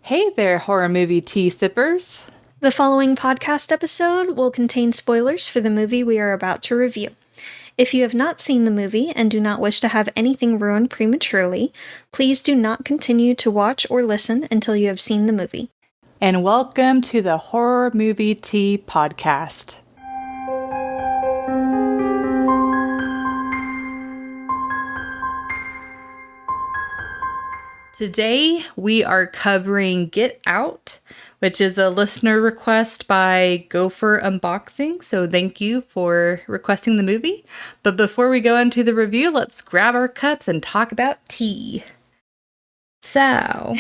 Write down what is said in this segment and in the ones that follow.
Hey there, horror movie tea sippers. The following podcast episode will contain spoilers for the movie we are about to review. If you have not seen the movie and do not wish to have anything ruined prematurely, please do not continue to watch or listen until you have seen the movie. And welcome to the Horror Movie Tea Podcast. Today, we are covering Get Out, which is a listener request by Gopher Unboxing, so thank you for requesting the movie. But before we go into the review, let's grab our cups and talk about tea. So,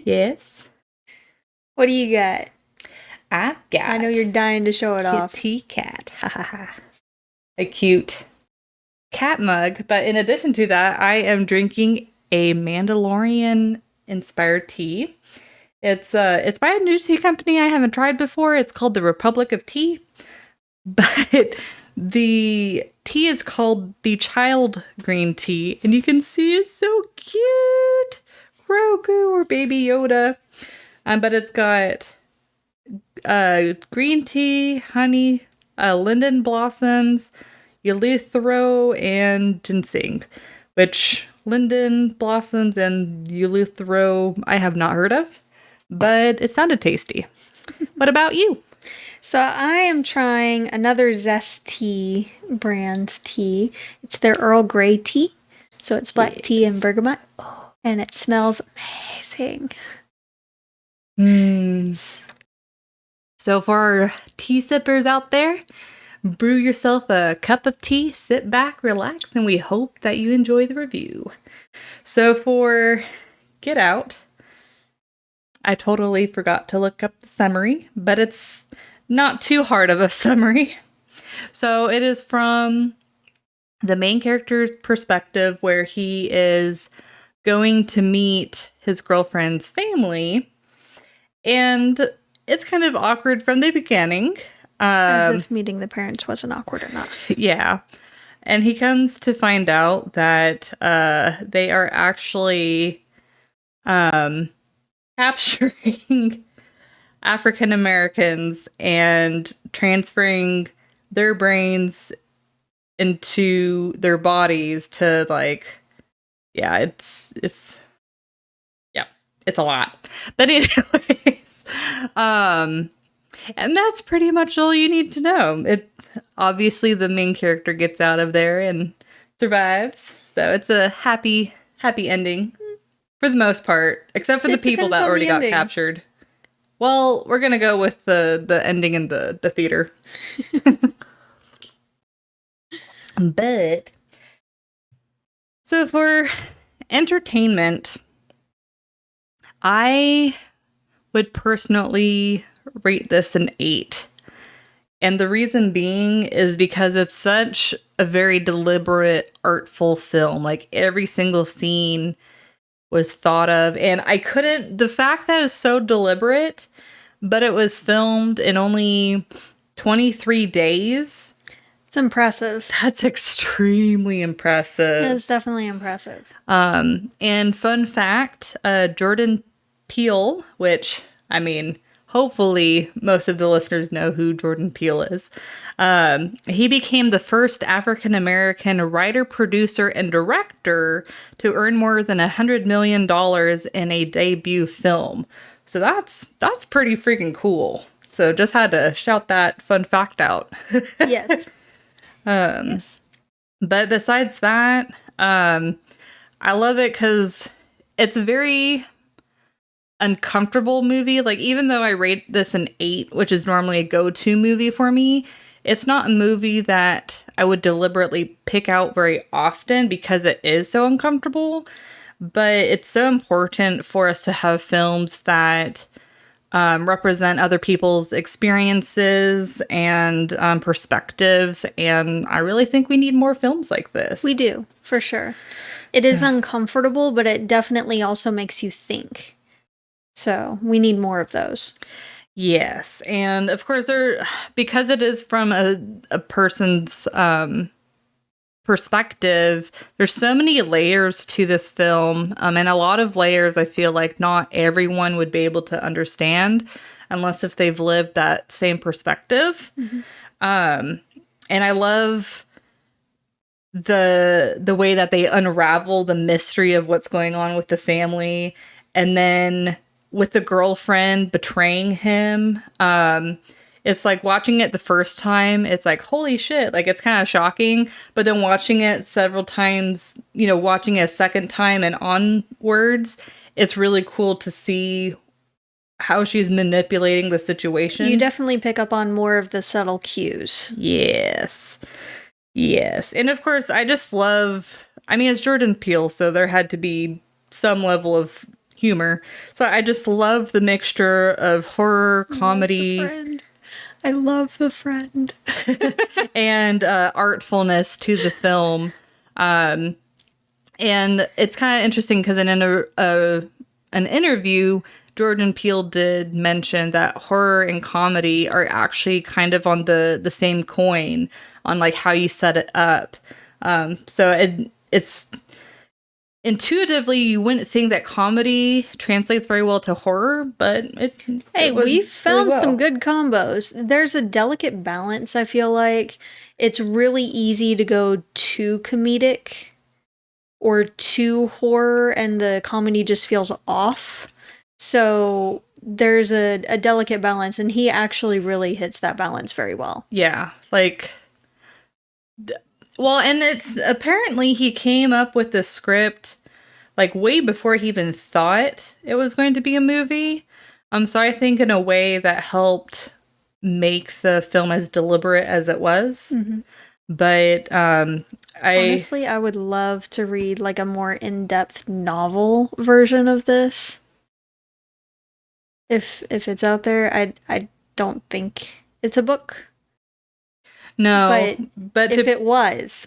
yes? What do you got? I've got... I know you're dying to show it off. Kitty cat. Ha ha ha. A cute cat mug, but in addition to that, I am drinking a Mandalorian-inspired tea. It's by a new tea company I haven't tried before. It's called the Republic of Tea, but the tea is called the Child Green Tea, and you can see it's so cute, Grogu or Baby Yoda. But it's got green tea, honey, linden blossoms, eleuthero, and ginseng, which linden blossoms and eleuthero I have not heard of, but it sounded tasty. What about you? So I am trying another Zest Tea brand tea. It's their Earl Grey tea. So it's black tea and bergamot, and it smells amazing. So for our tea sippers out there, brew yourself a cup of tea, sit back, relax, and we hope that you enjoy the review. So for Get Out, I totally forgot to look up the summary, but it's not too hard of a summary. So it is from the main character's perspective, where he is going to meet his girlfriend's family, and it's kind of awkward from the beginning. As if meeting the parents wasn't awkward enough. Yeah. And he comes to find out that they are actually capturing African Americans and transferring their brains into their bodies to, like, yeah, it's a lot. But anyways, and that's pretty much all you need to know. It obviously the main character gets out of there and survives, so it's a happy ending for the most part, except for the people that already got captured. Well, we're gonna go with the ending in the theater. But so for entertainment, I would personally rate this an 8. And the reason being is because it's such a very deliberate, artful film. Like, every single scene was thought of. And the fact that it's so deliberate, but it was filmed in only 23 days. It's impressive. That's extremely impressive. It's definitely impressive. And fun fact, Jordan Peele, which, I mean, hopefully most of the listeners know who Jordan Peele is. He became the first African-American writer, producer, and director to earn more than $100 million in a debut film. So that's pretty freaking cool. So just had to shout that fun fact out. Yes. Yes. But besides that, I love it because it's a very uncomfortable movie. Like, even though I rate this an 8, which is normally a go-to movie for me, it's not a movie that I would deliberately pick out very often because it is so uncomfortable. But it's so important for us to have films that represent other people's experiences and perspectives, and I really think we need more films like this. We do, for sure. It is uncomfortable, but it definitely also makes you think. So we need more of those. Yes, and of course because it is from a person's perspective, there's so many layers to this film, and a lot of layers I feel like not everyone would be able to understand unless if they've lived that same perspective. Um, and I love the way that they unravel the mystery of what's going on with the family, and then with the girlfriend betraying him. It's like watching it the first time, it's like, holy shit, like it's kind of shocking. But then watching it several times, watching it a second time and onwards, it's really cool to see how she's manipulating the situation. You definitely pick up on more of the subtle cues. Yes. Yes. And of course, I just love, it's Jordan Peele, so there had to be some level of humor. So I just love the mixture of horror, comedy. I love the friend. And artfulness to the film. And it's kind of interesting because in an interview, Jordan Peele did mention that horror and comedy are actually kind of on the same coin on like how you set it up. So it's intuitively, you wouldn't think that comedy translates very well to horror, but we've found some good combos. There's a delicate balance, I feel like. It's really easy to go too comedic or too horror, and the comedy just feels off. So there's a delicate balance, and he actually really hits that balance very well. Yeah, like... Well, and it's apparently he came up with the script like way before he even thought it was going to be a movie. So I think in a way that helped make the film as deliberate as it was. Mm-hmm. But honestly, I would love to read like a more in-depth novel version of this. If it's out there, I don't think it's a book. No, but if it was,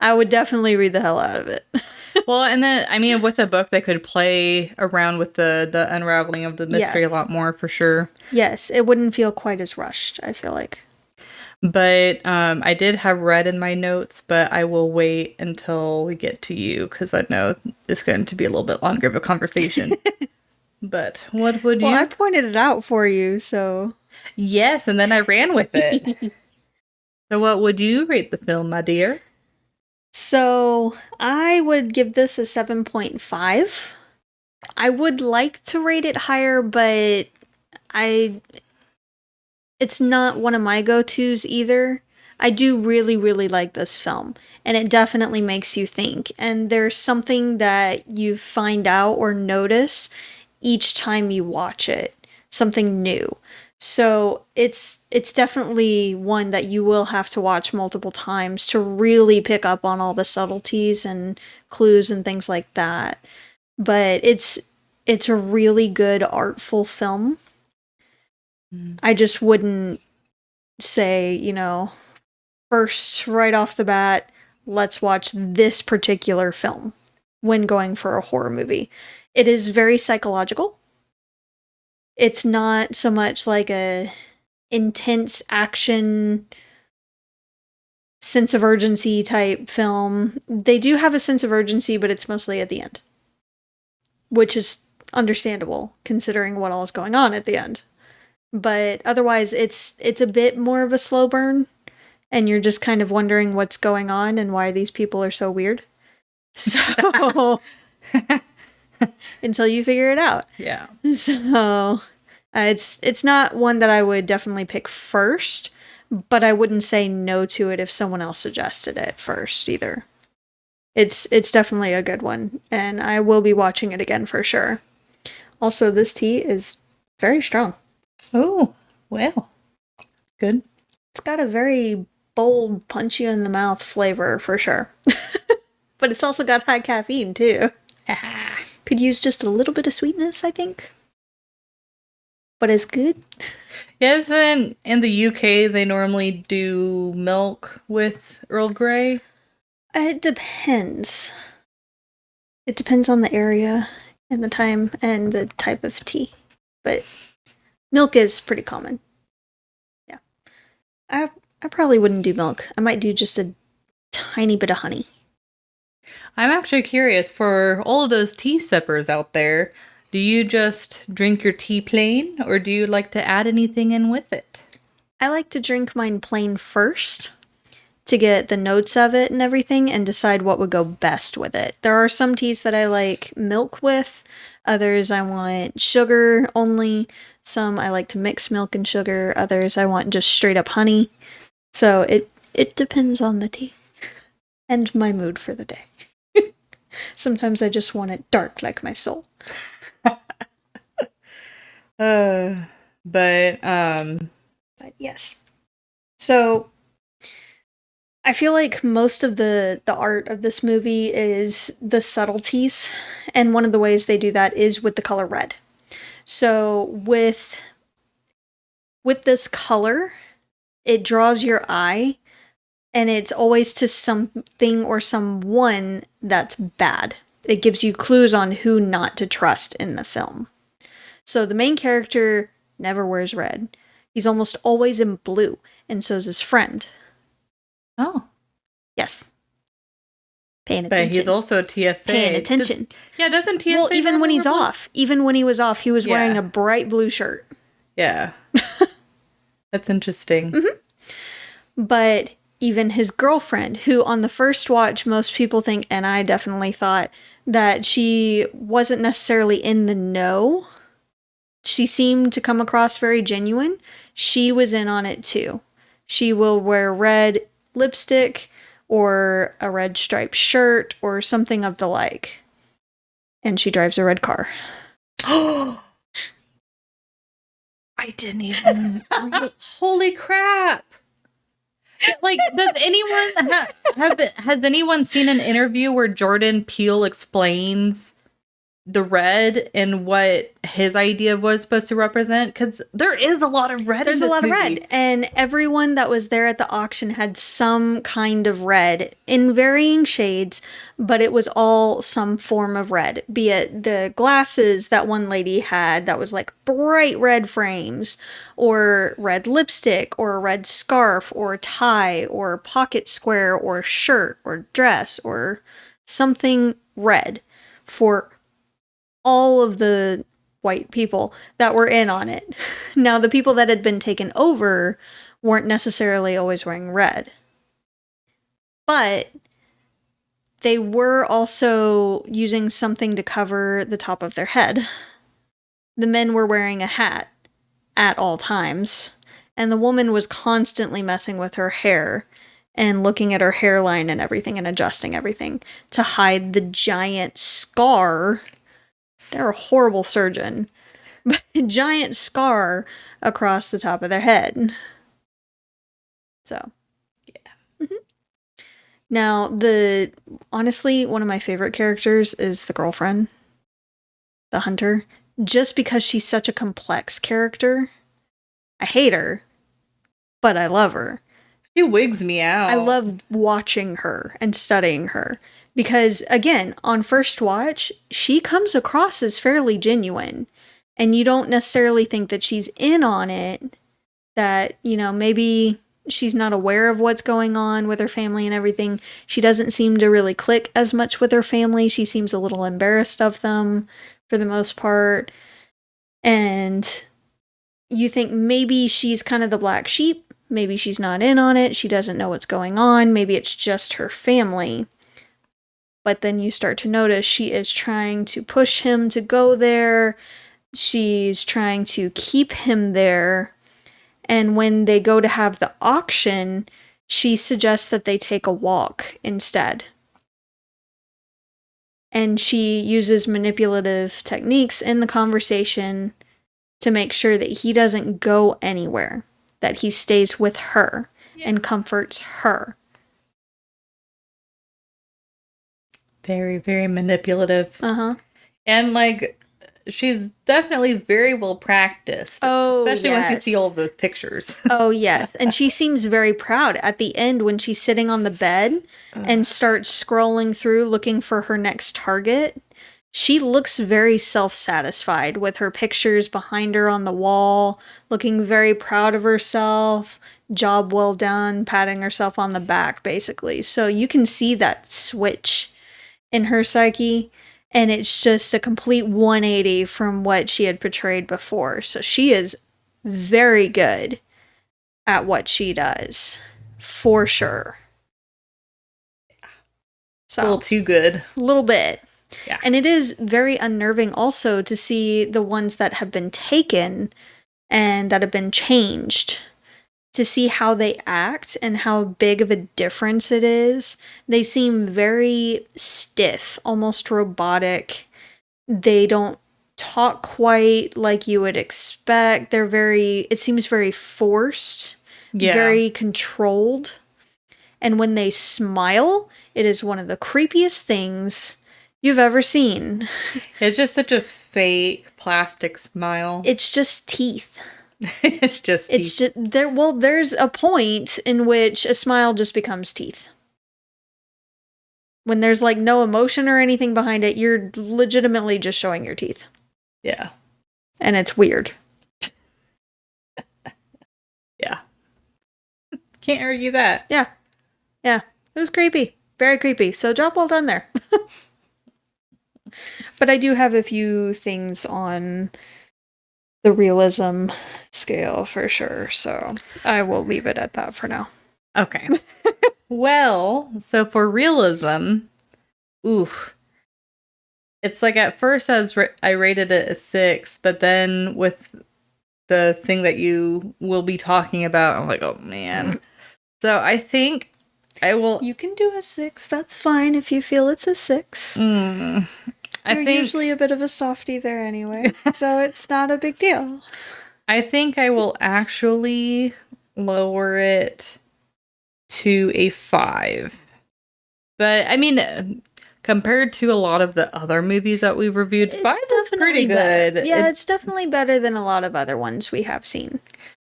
I would definitely read the hell out of it. Well, and then, with a book, they could play around with the unraveling of the mystery a lot more, for sure. Yes, it wouldn't feel quite as rushed, I feel like. But I did have read in my notes, but I will wait until we get to you, because I know it's going to be a little bit longer of a conversation. But what would you... Well, I pointed it out for you, so... Yes, and then I ran with it. So what would you rate the film, my dear? So I would give this a 7.5. I would like to rate it higher, but it's not one of my go-tos either. I do really, really like this film, and it definitely makes you think. And there's something that you find out or notice each time you watch it, something new. So it's definitely one that you will have to watch multiple times to really pick up on all the subtleties and clues and things like that. But it's a really good artful film. I just wouldn't say, first right off the bat, let's watch this particular film when going for a horror movie. It is very psychological. It's not so much like a intense action, sense of urgency type film. They do have a sense of urgency, but it's mostly at the end, which is understandable considering what all is going on at the end. But otherwise, it's a bit more of a slow burn, and you're just kind of wondering what's going on and why these people are so weird. So... until you figure it out. Yeah. So it's not one that I would definitely pick first, but I wouldn't say no to it if someone else suggested it first either. It's definitely a good one, and I will be watching it again for sure. Also, this tea is very strong. Oh, well. Good. It's got a very bold, punch you in the mouth flavor for sure. But it's also got high caffeine too. Could use just a little bit of sweetness, I think. But it's good. Yes, in the UK, they normally do milk with Earl Grey. It depends. It depends on the area and the time and the type of tea. But milk is pretty common. Yeah. I probably wouldn't do milk. I might do just a tiny bit of honey. I'm actually curious, for all of those tea sippers out there, do you just drink your tea plain, or do you like to add anything in with it? I like to drink mine plain first to get the notes of it and everything and decide what would go best with it. There are some teas that I like milk with, others I want sugar only, some I like to mix milk and sugar, others I want just straight up honey. So it depends on the tea and my mood for the day. Sometimes I just want it dark like my soul. But But yes. So I feel like most of the art of this movie is the subtleties, and one of the ways they do that is with the color red. So with this color, it draws your eye, and it's always to something or someone that's bad. It gives you clues on who not to trust in the film. So the main character never wears red. He's almost always in blue, and so's his friend. oh, Yes. Paying attention. but he's also TSA. Paying attention. Doesn't TSA? Well, even when he's wear blue? off. Even when he was off, he was wearing Yeah. a bright blue shirt. Yeah. That's interesting. But even his girlfriend, who on the first watch, most people think, and I definitely thought, that she wasn't necessarily in the know. She seemed to come across very genuine. She was in on it too. She will wear red lipstick or a red striped shirt or something of the like. And she drives a red car. I didn't even. Holy crap! Like, does anyone has anyone seen an interview where Jordan Peele explains the red and what his idea of what it's supposed to represent? Because there is a lot of red. There's in a this lot of movie. red, and everyone that was there at the auction had some kind of red in varying shades, but it was all some form of red. Be it the glasses that one lady had that was like bright red frames, or red lipstick, or a red scarf, or tie, or pocket square, or shirt, or dress, or something red for all of the white people that were in on it. Now, the people that had been taken over weren't necessarily always wearing red. But they were also using something to cover the top of their head. The men were wearing a hat at all times, and the woman was constantly messing with her hair and looking at her hairline and everything and adjusting everything to hide the giant scar. They're a horrible surgeon. But a giant scar across the top of their head. So, yeah. Now, honestly, one of my favorite characters is the girlfriend, the hunter, just because she's such a complex character. I hate her, but I love her. She wigs me out. I love watching her and studying her. Because, again, on first watch, she comes across as fairly genuine. And you don't necessarily think that she's in on it. That, maybe she's not aware of what's going on with her family and everything. She doesn't seem to really click as much with her family. She seems a little embarrassed of them for the most part. And you think maybe she's kind of the black sheep. Maybe she's not in on it. She doesn't know what's going on. Maybe it's just her family. But then you start to notice she is trying to push him to go there. She's trying to keep him there. And when they go to have the auction, she suggests that they take a walk instead. And she uses manipulative techniques in the conversation to make sure that he doesn't go anywhere, that he stays with her and comforts her. Very, very manipulative. Uh-huh. And, she's definitely very well practiced. Oh, especially once you yes. see all of those pictures. Oh, yes. And she seems very proud at the end when she's sitting on the bed and starts scrolling through looking for her next target. she looks very self-satisfied with her pictures behind her on the wall, looking very proud of herself. Job well done, patting herself on the back, basically. So you can see that switch in her psyche, and it's just a complete 180 from what she had portrayed before. So she is very good at what she does, for sure. So, A little too good. a little bit. Yeah. And it is very unnerving also to see the ones that have been taken and that have been changed, to see how they act and how big of a difference it is. They seem very stiff, almost robotic. They don't talk quite like you would expect. It seems very forced, very controlled. And when they smile, it is one of the creepiest things you've ever seen. It's just such a fake plastic smile. It's just teeth. It's just there. Well, there's a point in which a smile just becomes teeth. When there's like no emotion or anything behind it, you're legitimately just showing your teeth. Yeah. And it's weird. Yeah. Can't argue that. Yeah. Yeah. It was creepy. Very creepy. So job well done there. But I do have a few things on the realism scale for sure. So I will leave it at that for now. Okay. Well, so for realism, it's like at first I rated it a 6, but then with the thing that you will be talking about, I'm like, oh man. So I think I will. You can do a 6. That's fine if you feel it's a 6. You're usually a bit of a softie there anyway, so it's not a big deal. I think I will actually lower it to a 5. But I mean, compared to a lot of the other movies that we've reviewed, 5 is pretty good. Yeah, it's definitely better than a lot of other ones we have seen.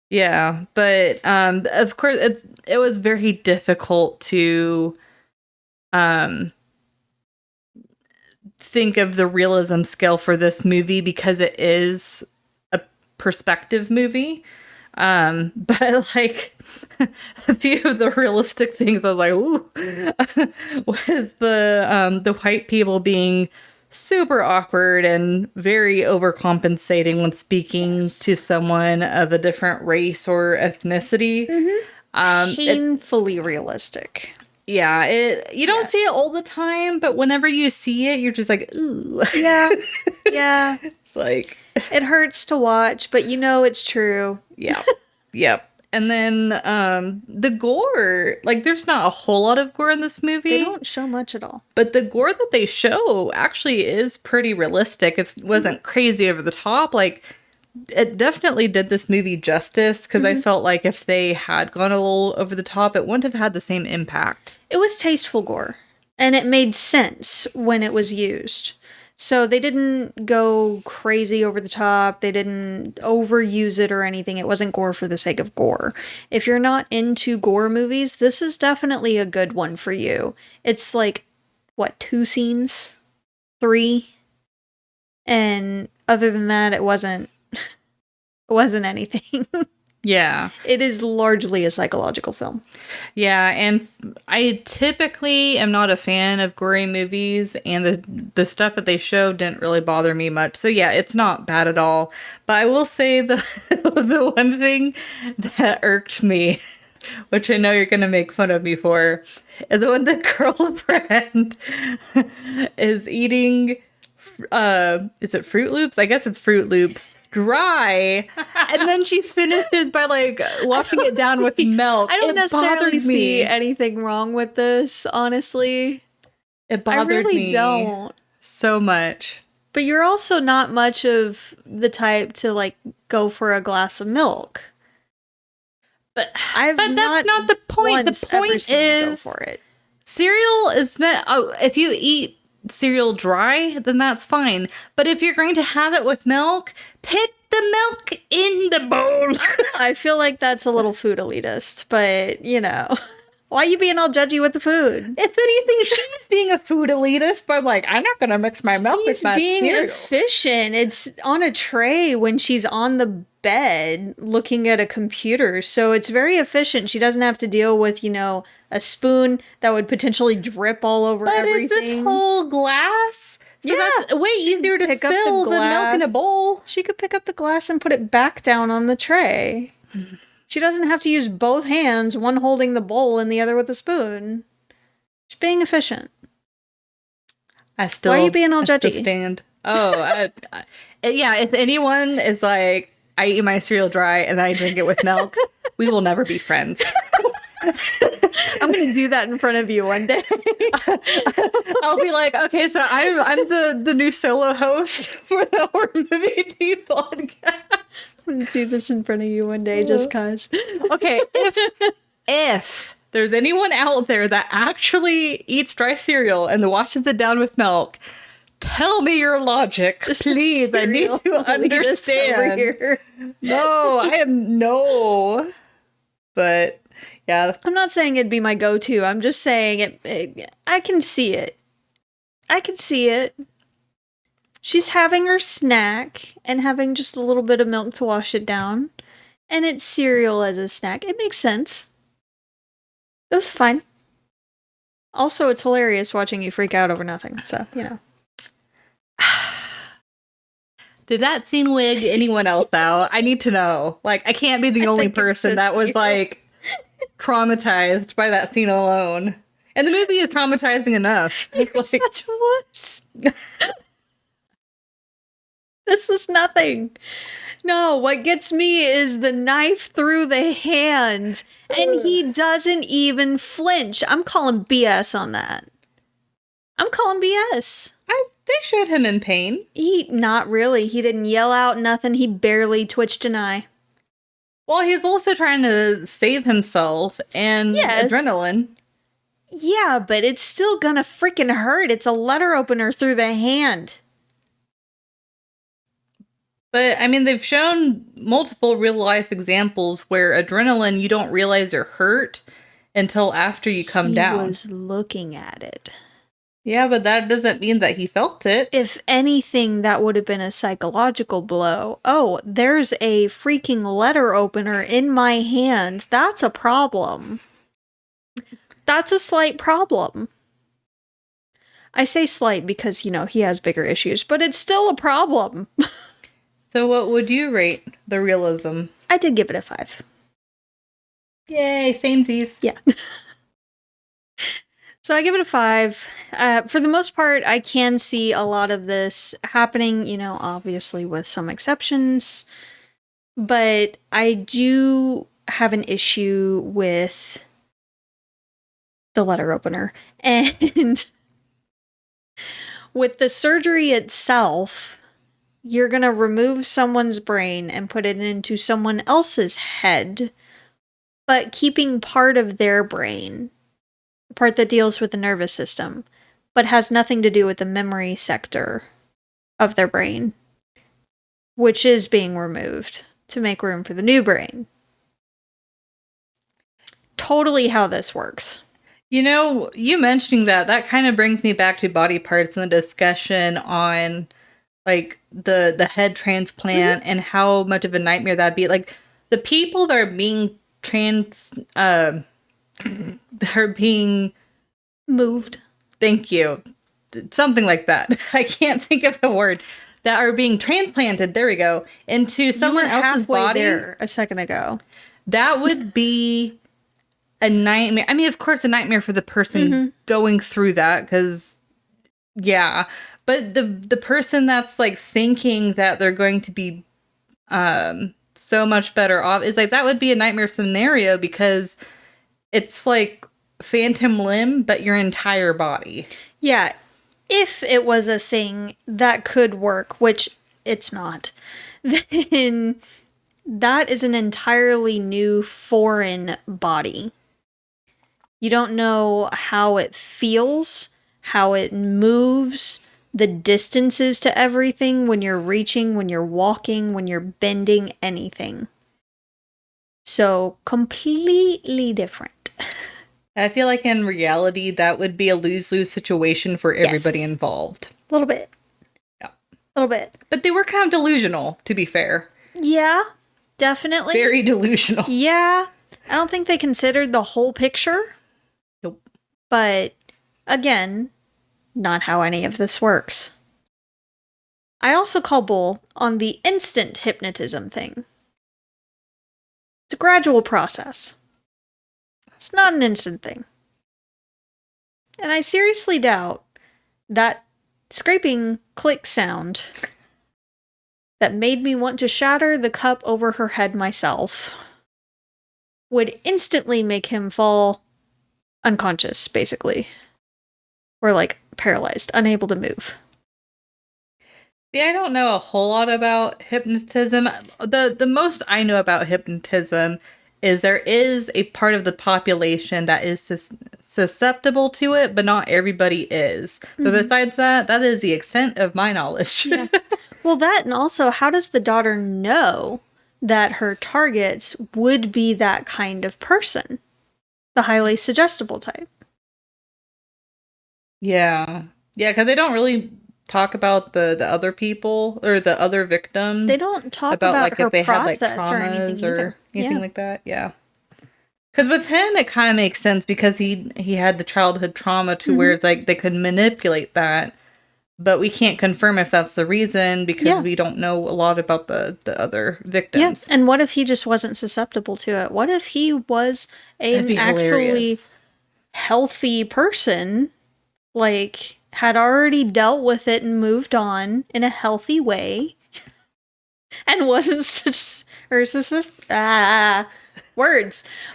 Yeah, but of course it was very difficult to think of the realism scale for this movie because it is a perspective movie. But like a few of the realistic things I was like, ooh, was the white people being super awkward and very overcompensating when speaking to someone of a different race or ethnicity. Painfully realistic. Yeah, you don't see it all the time, but whenever you see it, you're just like, ooh. Yeah. Yeah. It's like it hurts to watch, but you know it's true. Yeah. Yep. And then the gore, like there's not a whole lot of gore in this movie. They don't show much at all. But the gore that they show actually is pretty realistic. It wasn't crazy over the top. Like it definitely did this movie justice because I felt like if they had gone a little over the top, it wouldn't have had the same impact. It was tasteful gore, and it made sense when it was used. So they didn't go crazy over the top. They didn't overuse it or anything. It wasn't gore for the sake of gore. If you're not into gore movies, this is definitely a good one for you. It's like, what, 2 scenes? 3? And other than that, it wasn't anything. Yeah. It is largely a psychological film. Yeah, and I typically am not a fan of gory movies, and the stuff that they showed didn't really bother me much. So yeah, it's not bad at all. But I will say the the one thing that irked me, which I know you're going to make fun of me for, is when the girlfriend is eating is it Fruit Loops? I guess it's Fruit Loops dry, and then she finishes by like washing it down with milk. I don't necessarily see see anything wrong with this, honestly. It bothered me. I really don't. So much. But you're also not much of the type to like go for a glass of milk. But that's not the point. The point is go for it. Cereal is meant. Oh, if you eat cereal dry, then that's fine. But if you're going to have it with milk, put the milk in the bowl. I feel like that's a little food elitist, but you know. Why are you being all judgy with the food? If anything, she's being a food elitist, but like, I'm not gonna mix my milk with my being cereal. efficient. It's on a tray when she's on the bed looking at a computer. So it's very efficient. She doesn't have to deal with, a spoon that would potentially drip all over everything. But it's a whole glass. So that's way easier to pick up the spill than milk in a glass. bowl. She could pick up the glass and put it back down on the tray. She doesn't have to use both hands, one holding the bowl and the other with a spoon. She's being efficient. Why are you being all judgy? Stand. Oh, yeah. If anyone is like, I eat my cereal dry and I drink it with milk, we will never be friends. I'm gonna do that in front of you one day. I'll be like, okay, so I'm the new solo host for the Horror Movie Tea podcast. I'm gonna do this in front of you one day, just cause. Okay, if there's anyone out there that actually eats dry cereal and washes it down with milk, tell me your logic, please. I need to understand. No, I am no. But yeah, I'm not saying it'd be my go-to. I'm just saying I can see it. I can see it. She's having her snack and having just a little bit of milk to wash it down. And it's cereal as a snack. It makes sense. That's fine. Also, it's hilarious watching you freak out over nothing. So, Did that scene wig anyone else out? I need to know. Like, I can't be the only person that was like traumatized by that scene alone. And the movie is traumatizing enough. You're such a wuss. This is nothing. No, what gets me is the knife through the hand. And he doesn't even flinch. I'm calling BS on that. I'm calling BS. They showed him in pain. Not really. He didn't yell out nothing. He barely twitched an eye. Well, he's also trying to save himself and adrenaline. Yeah, but it's still gonna freaking hurt. It's a letter opener through the hand. But, I mean, they've shown multiple real-life examples where adrenaline, you don't realize you're hurt until after you come down. He was looking at it. Yeah, but that doesn't mean that he felt it. If anything, that would have been a psychological blow. Oh, there's a freaking letter opener in my hand. That's a problem. That's a slight problem. I say slight because, he has bigger issues, but it's still a problem. So what would you rate the realism? I did give it a 5. Yay, samesies. Yeah. So I give it a 5. For the most part, I can see a lot of this happening, obviously with some exceptions. But I do have an issue with the letter opener. And with the surgery itself, you're going to remove someone's brain and put it into someone else's head, but keeping part of their brain, the part that deals with the nervous system, but has nothing to do with the memory sector of their brain, which is being removed to make room for the new brain. Totally how this works. You mentioning that kind of brings me back to body parts and the discussion on like the head transplant and how much of a nightmare that'd be. Like the people that are being they're being moved. Thank you. Something like that. I can't think of the word. That are being transplanted, there we go, into someone else's body. There a second ago. That would be a nightmare. I mean, of course, a nightmare for the person going through that, because, yeah. But the person that's, like, thinking that they're going to be so much better off, is like, that would be a nightmare scenario, because it's, like, phantom limb, but your entire body. Yeah. If it was a thing that could work, which it's not, then that is an entirely new foreign body. You don't know how it feels, how it moves, the distances to everything when you're reaching, when you're walking, when you're bending, anything. So, completely different. I feel like in reality, that would be a lose-lose situation for Yes. everybody involved. A little bit. Yeah. A little bit. But they were kind of delusional, to be fair. Yeah, definitely. Very delusional. Yeah. I don't think they considered the whole picture. Nope. But again, not how any of this works. I also call bull on the instant hypnotism thing. It's a gradual process. It's not an instant thing. And I seriously doubt that scraping click sound that made me want to shatter the cup over her head myself would instantly make him fall unconscious, basically. Or like paralyzed, unable to move. See, I don't know a whole lot about hypnotism. The most I know about hypnotism is there is a part of the population that is susceptible to it, but not everybody is. Mm-hmm. But besides that, that is the extent of my knowledge. Yeah. Well, that, and also, how does the daughter know that her targets would be that kind of person? The highly suggestible type. Yeah. Yeah, because they don't really talk about the other people or the other victims. They don't talk about like her if they had like traumas or anything like that. Yeah. Because with him, it kind of makes sense because he had the childhood trauma to where it's like they could manipulate that, but we can't confirm if that's the reason because we don't know a lot about the other victims. Yes, and what if he just wasn't susceptible to it? What if he was an actually healthy person, like had already dealt with it and moved on in a healthy way, and wasn't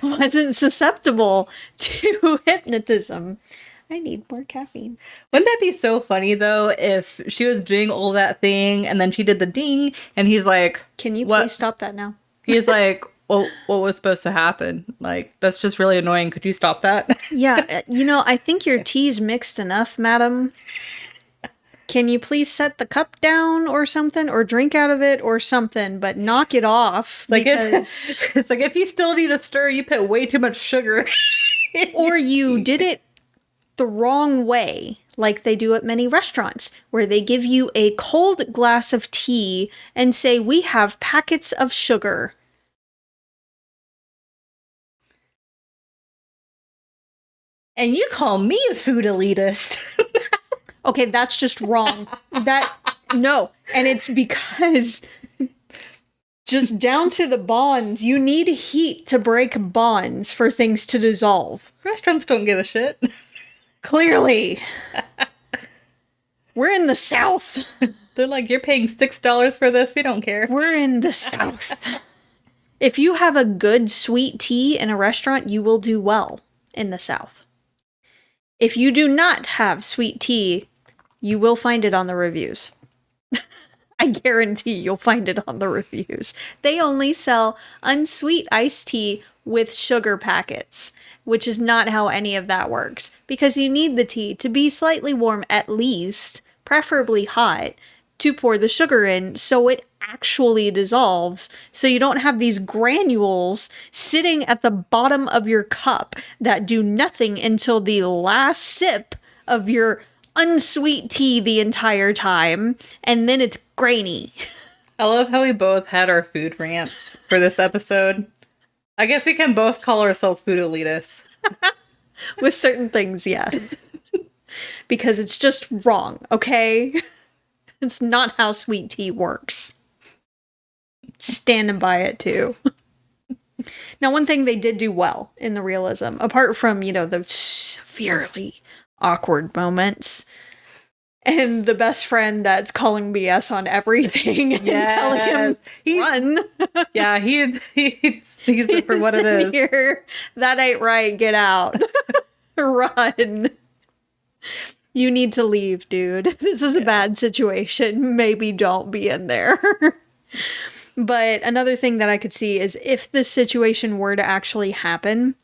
wasn't susceptible to hypnotism? I need more caffeine. Wouldn't that be so funny, though, if she was doing all that thing and then she did the ding and he's like, can you please stop that now? He's like, well, what was supposed to happen? Like, that's just really annoying. Could you stop that? Yeah, I think your tea's mixed enough, madam. Can you please set the cup down or something, or drink out of it or something, but knock it off? Like because it's like if you still need a stir, you put way too much sugar. Or you did it the wrong way, like they do at many restaurants, where they give you a cold glass of tea and say, we have packets of sugar. And you call me a food elitist. Okay, that's just wrong. No. And it's because just down to the bonds, you need heat to break bonds for things to dissolve. Restaurants don't give a shit. Clearly. We're in the South. They're like, you're paying $6 for this. We don't care. We're in the South. If you have a good sweet tea in a restaurant, you will do well in the South. If you do not have sweet tea, you will find it on the reviews. I guarantee you'll find it on the reviews. They only sell unsweet iced tea with sugar packets, which is not how any of that works, because you need the tea to be slightly warm at least, preferably hot, to pour the sugar in so it actually dissolves, so you don't have these granules sitting at the bottom of your cup that do nothing until the last sip of your unsweet tea the entire time, and then it's grainy. I love how we both had our food rants for this episode. I guess we can both call ourselves food elitists. With certain things, yes. Because it's just wrong, okay? It's not how sweet tea works. Standing by it, too. Now, one thing they did do well in the realism, apart from, the severely awkward moments, and the best friend that's calling BS on everything and telling him, run. Yeah, he's it for what it is. Here, that ain't right, get out. Run. You need to leave, dude. This is a bad situation. Maybe don't be in there. But another thing that I could see is if this situation were to actually happen,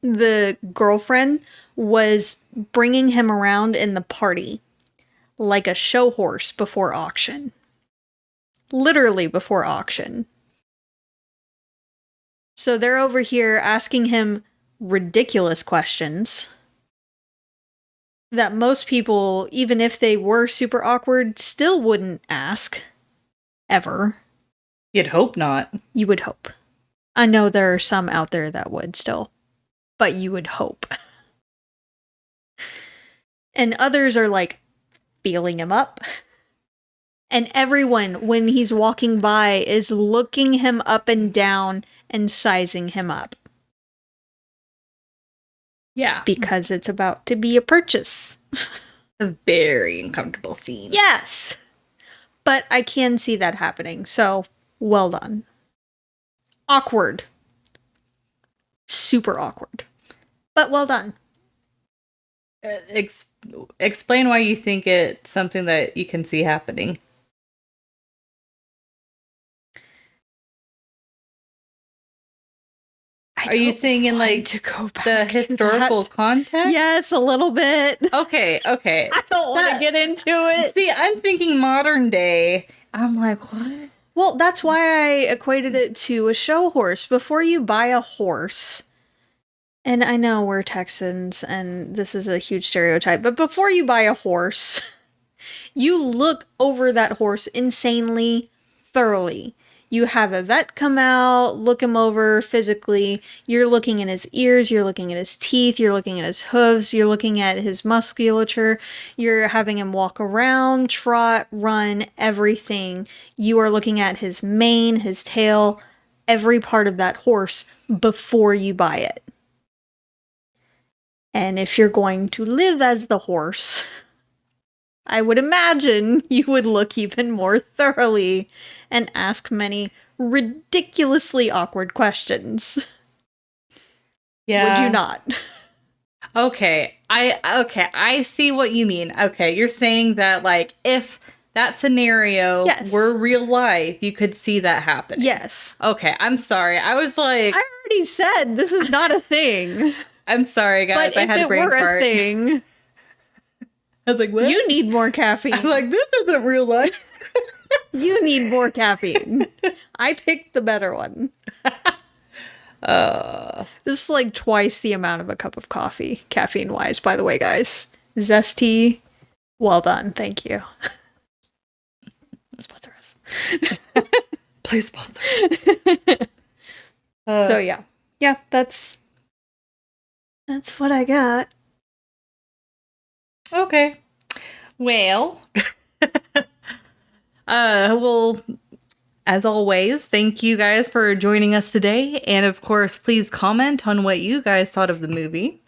the girlfriend was bringing him around in the party like a show horse before auction. Literally before auction. So they're over here asking him ridiculous questions that most people, even if they were super awkward, still wouldn't ask. Ever. You'd hope not. You would hope. I know there are some out there that would still, but you would hope. And others are like feeling him up. And everyone, when he's walking by, is looking him up and down and sizing him up. Yeah. Because it's about to be a purchase. A very uncomfortable scene. Yes! But I can see that happening, so well done. Awkward. Super awkward. But well done. Explain why you think it's something that you can see happening. Are you thinking like to go back the historical context? Yes, a little bit. Okay. I don't want to get into it. See, I'm thinking modern day. I'm like, what? Well, that's why I equated it to a show horse. Before you buy a horse, and I know we're Texans and this is a huge stereotype, but before you buy a horse, you look over that horse insanely thoroughly. You have a vet come out, look him over physically. You're looking at his ears, you're looking at his teeth, you're looking at his hooves, you're looking at his musculature, you're having him walk around, trot, run, everything. You are looking at his mane, his tail, every part of that horse before you buy it. And if you're going to live as the horse, I would imagine you would look even more thoroughly and ask many ridiculously awkward questions. Yeah. Would you not? Okay. I see what you mean. Okay, you're saying that like if that scenario were real life, you could see that happen. Yes. Okay, I'm sorry. I was like, I already said this is not a thing. I'm sorry, guys. But I had if a brain it were fart. a thing, I was like, what? You need more caffeine. I'm like, this isn't real life. You need more caffeine. I picked the better one. This is like twice the amount of a cup of coffee, caffeine-wise, by the way, guys. Zesty, well done. Thank you. Sponsor us. Please sponsor. So yeah. Yeah, that's what I got. Okay. Well, well, as always, thank you guys for joining us today. And of course, please comment on what you guys thought of the movie.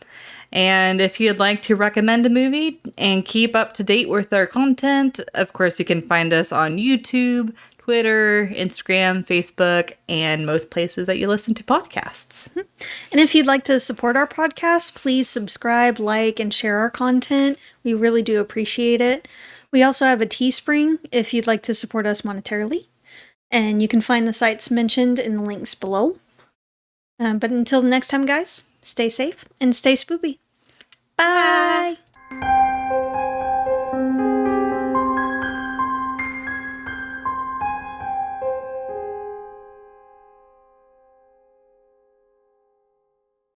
And if you'd like to recommend a movie and keep up to date with our content, of course, you can find us on YouTube, Twitter, Instagram, Facebook, and most places that you listen to podcasts. And if you'd like to support our podcast, please subscribe, like, and share our content. We really do appreciate it. We also have a Teespring if you'd like to support us monetarily. And you can find the sites mentioned in the links below. But until next time, guys, stay safe and stay spoopy. Bye!